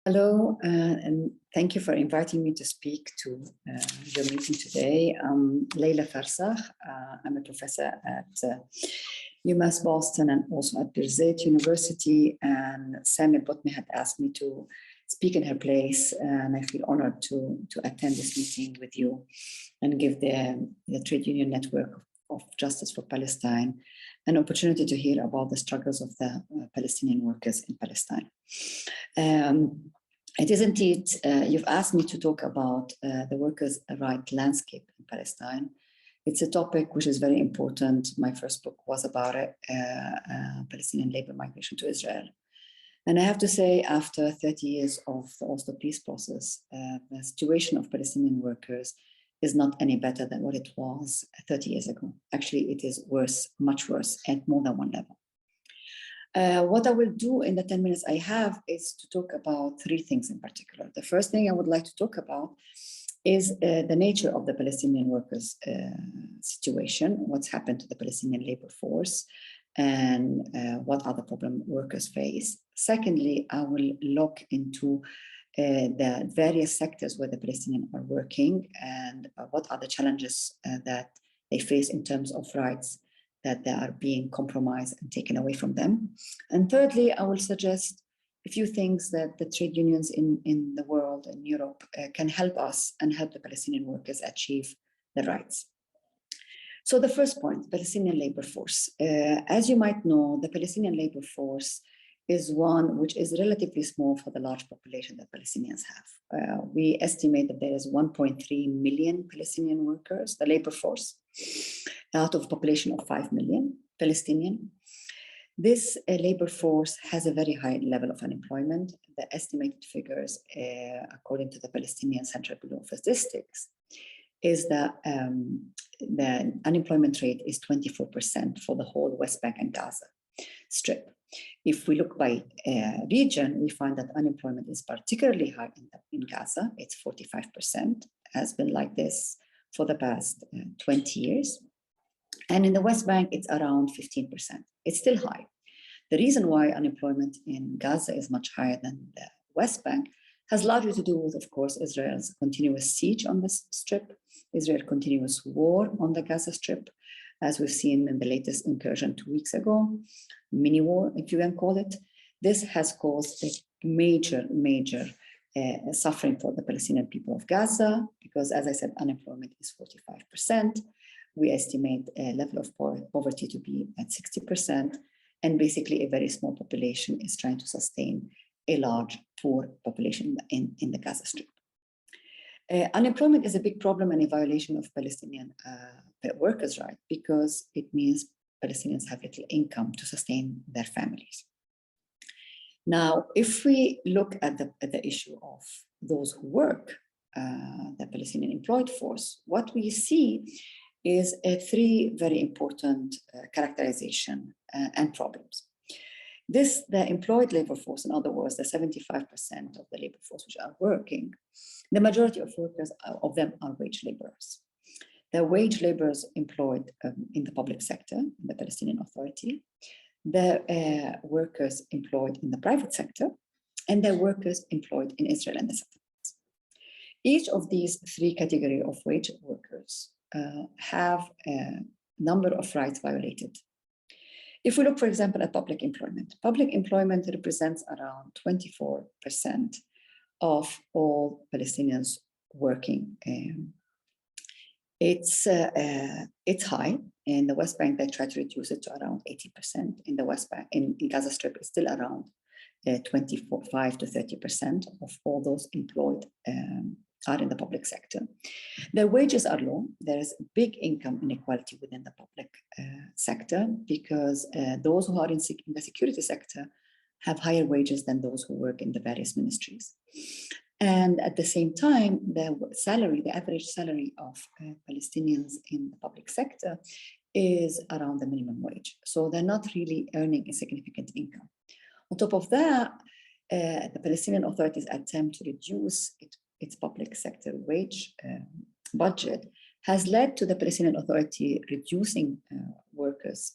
Hello, and thank you for inviting me to speak to your meeting today. I'm Leila Farsakh. I'm a professor at UMass Boston and also at Birzeit University. And Samir Botmi had asked me to speak in her place, and I feel honored to attend this meeting with you and give the Trade Union Network of Justice for Palestine an opportunity to hear about the struggles of the Palestinian workers in Palestine. It is indeed, you've asked me to talk about the workers' right landscape in Palestine. It's a topic which is very important. My first book was about it, Palestinian Labor Migration to Israel. And I have to say, after 30 years of the Oslo peace process, the situation of Palestinian workers is not any better than what it was 30 years ago. Actually, it is worse, much worse, at more than one level. What I will do in the 10 minutes I have is to talk about three things in particular. The first thing I would like to talk about is the nature of the Palestinian workers' situation, what's happened to the Palestinian labor force, and what other problem workers face. Secondly, I will look into the various sectors where the Palestinians are working and what are the challenges that they face in terms of rights that they are being compromised and taken away from them. And thirdly, I will suggest a few things that the trade unions in the world and Europe can help us and help the Palestinian workers achieve their rights. So the first point, Palestinian labor force. As you might know, the Palestinian labor force is one which is relatively small for the large population that Palestinians have. We estimate that there is 1.3 million Palestinian workers, the labor force, out of a population of 5 million Palestinian. This labor force has a very high level of unemployment. The estimated figures, according to the Palestinian Central Bureau of Statistics, is that the unemployment rate is 24% for the whole West Bank and Gaza Strip. If we look by region, we find that unemployment is particularly high in Gaza. It's 45%, has been like this for the past 20 years. And in the West Bank, it's around 15%. It's still high. The reason why unemployment in Gaza is much higher than the West Bank has largely to do with, of course, Israel's continuous siege on this strip, Israel's continuous war on the Gaza Strip, as we've seen in the latest incursion 2 weeks ago, mini war, if you can call it. This has caused a major suffering for the Palestinian people of Gaza, because as I said, unemployment is 45%. We estimate a level of poverty to be at 60%. And basically a very small population is trying to sustain a large poor population in the Gaza Strip. Unemployment is a big problem and a violation of Palestinian workers' rights, because it means Palestinians have little income to sustain their families. Now, if we look at the issue of those who work, the Palestinian employed force, what we see is three very important characterization and problems. The employed labor force, in other words, the 75% of the labor force which are working, the majority of workers of them are wage laborers. The wage laborers employed in the public sector, in the Palestinian Authority, the workers employed in the private sector, and the workers employed in Israel and the settlements. Each of these three categories of wage workers have a number of rights violated. If we look, for example, at public employment represents around 24% of all Palestinians working. It's high. In the West Bank, they try to reduce it to around 80%. In the West Bank, in Gaza Strip, it's still around 25 to 30% of all those employed are in the public sector. Their wages are low. There is big income inequality within the public sector, because those who are in the security sector have higher wages than those who work in the various ministries. And at the same time, the average salary of Palestinians in the public sector is around the minimum wage. So they're not really earning a significant income. On top of that, the Palestinian authorities attempt to reduce its public sector wage budget has led to the Palestinian Authority reducing workers'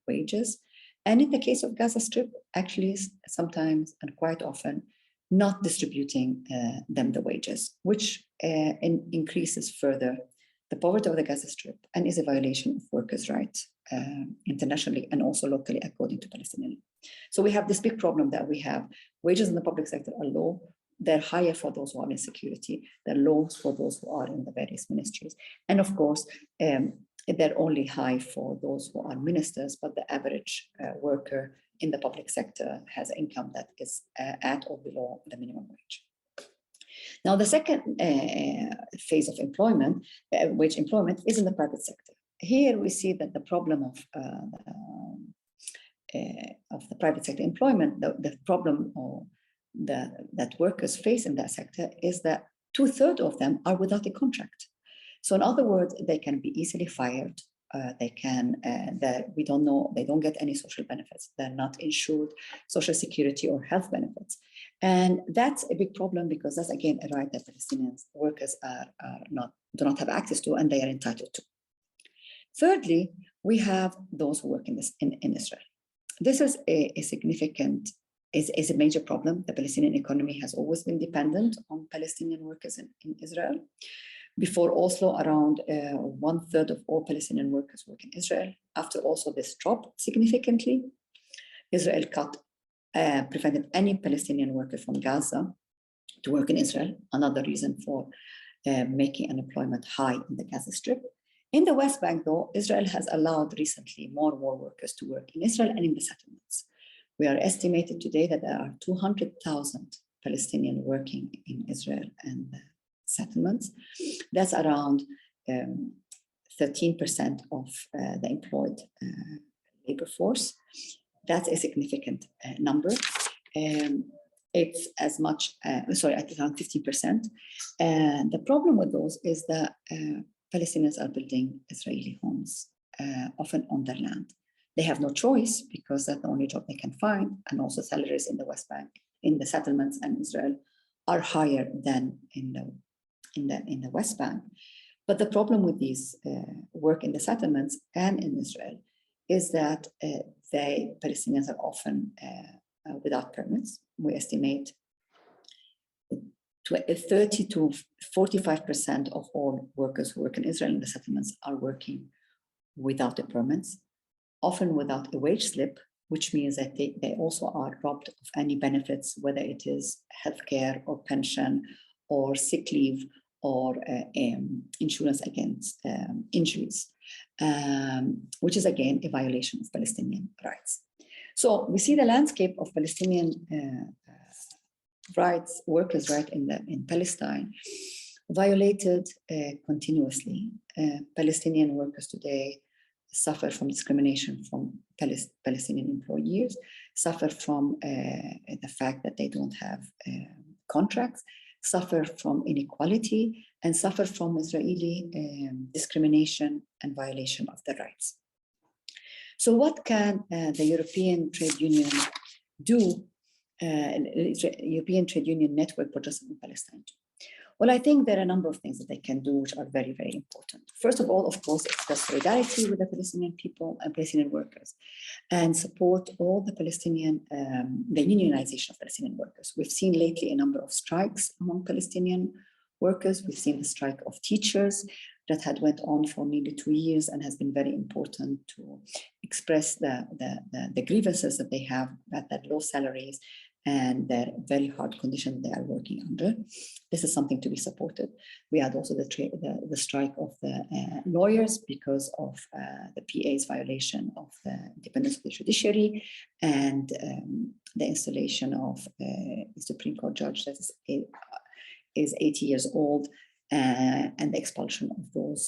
wages. And in the case of Gaza Strip, actually sometimes and quite often not distributing them the wages, which increases further the poverty of the Gaza Strip and is a violation of workers' rights internationally and also locally, according to Palestinian law. So we have this big problem that we have wages in the public sector are low. They're higher for those who are in security. They're low for those who are in the various ministries. And of course, they're only high for those who are ministers, but the average worker in the public sector has an income that is at or below the minimum wage. Now, the second phase of employment, wage employment, is in the private sector. Here we see that the problem of the private sector employment, the problem that workers face in that sector is that 2/3 of them are without a contract. So in other words, they can be easily fired. We don't know, they don't get any social benefits. They're not insured social security or health benefits. And that's a big problem because that's again a right that Palestinian workers do not have access to and they are entitled to. Thirdly, we have those who work in Israel. This is is a major problem. The Palestinian economy has always been dependent on Palestinian workers in Israel. Before Oslo, around 1/3 of all Palestinian workers work in Israel. After Oslo, this dropped significantly. Israel prevented any Palestinian worker from Gaza to work in Israel, another reason for making unemployment high in the Gaza Strip. In the West Bank, though, Israel has allowed recently more workers to work in Israel and in the settlements. We are estimated today that there are 200,000 Palestinian working in Israel and the settlements. That's around 13% of the employed labor force. That's a significant number. It's as much, at around 50%. And the problem with those is that Palestinians are building Israeli homes, often on their land. They have no choice because that's the only job they can find. And also salaries in the West Bank, in the settlements and Israel are higher than in the West Bank. But the problem with these work in the settlements and in Israel is that Palestinians are often without permits. We estimate 30 to 45% of all workers who work in Israel in the settlements are working without the permits, often without a wage slip, which means that they also are robbed of any benefits, whether it is healthcare or pension or sick leave or insurance against injuries, which is again a violation of Palestinian rights. So we see the landscape of Palestinian rights, workers' rights in Palestine, violated continuously. Palestinian workers today suffer from discrimination from Palestinian employees, suffer from the fact that they don't have contracts, suffer from inequality, and suffer from Israeli discrimination and violation of their rights. So what can the European Trade Union do, European Trade Union Network for Justice in Palestine do? Well, I think there are a number of things that they can do which are very, very important. First of all, of course, express solidarity with the Palestinian people and Palestinian workers and support all the the unionization of Palestinian workers. We've seen lately a number of strikes among Palestinian workers. We've seen the strike of teachers that had went on for nearly 2 years and has been very important to express the grievances that they have at their low salaries and their very hard conditions they are working under. This is something to be supported. We had also the strike of the lawyers because of the PA's violation of the independence of the judiciary and the installation of a Supreme Court judge that is 80 years old and the expulsion of those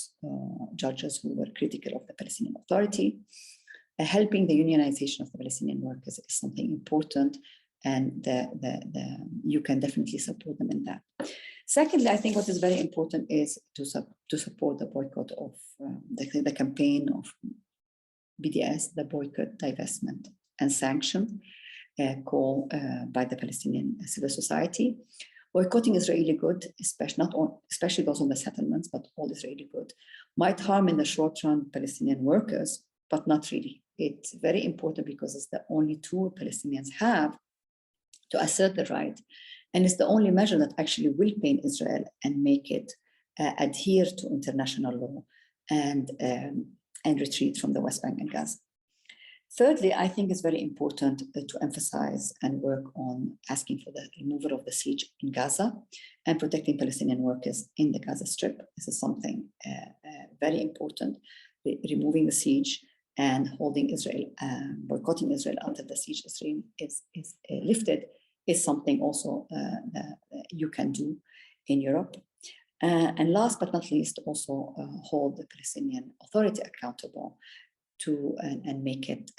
judges who were critical of the Palestinian Authority. Helping the unionization of the Palestinian workers is something important, and you can definitely support them in that. Secondly, I think what is very important is to support the boycott of the campaign of BDS, the boycott, divestment, and sanction call by the Palestinian civil society. Boycotting Israeli goods, especially those on the settlements, but all Israeli goods, might harm in the short run Palestinian workers, but not really. It's very important because it's the only tool Palestinians have to assert the right And it's the only measure that actually will pain Israel and make it adhere to international law and retreat from the West Bank and Gaza. Thirdly, I think it's very important to emphasize and work on asking for the removal of the siege in Gaza and protecting Palestinian workers in the Gaza Strip. This is something very important. Removing the siege and holding Israel, boycotting Israel until the siege is lifted is something also that you can do in Europe. And last but not least, also hold the Palestinian Authority accountable to and make it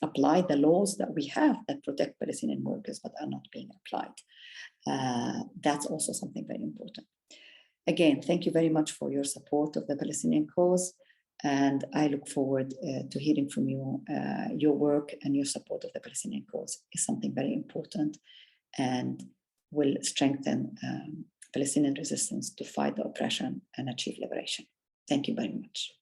apply the laws that we have that protect Palestinian workers but are not being applied. That's also something very important. Again, thank you very much for your support of the Palestinian cause, and I look forward to hearing from you. Your work and your support of the Palestinian cause is something very important and will strengthen Palestinian resistance to fight the oppression and achieve liberation. Thank you very much.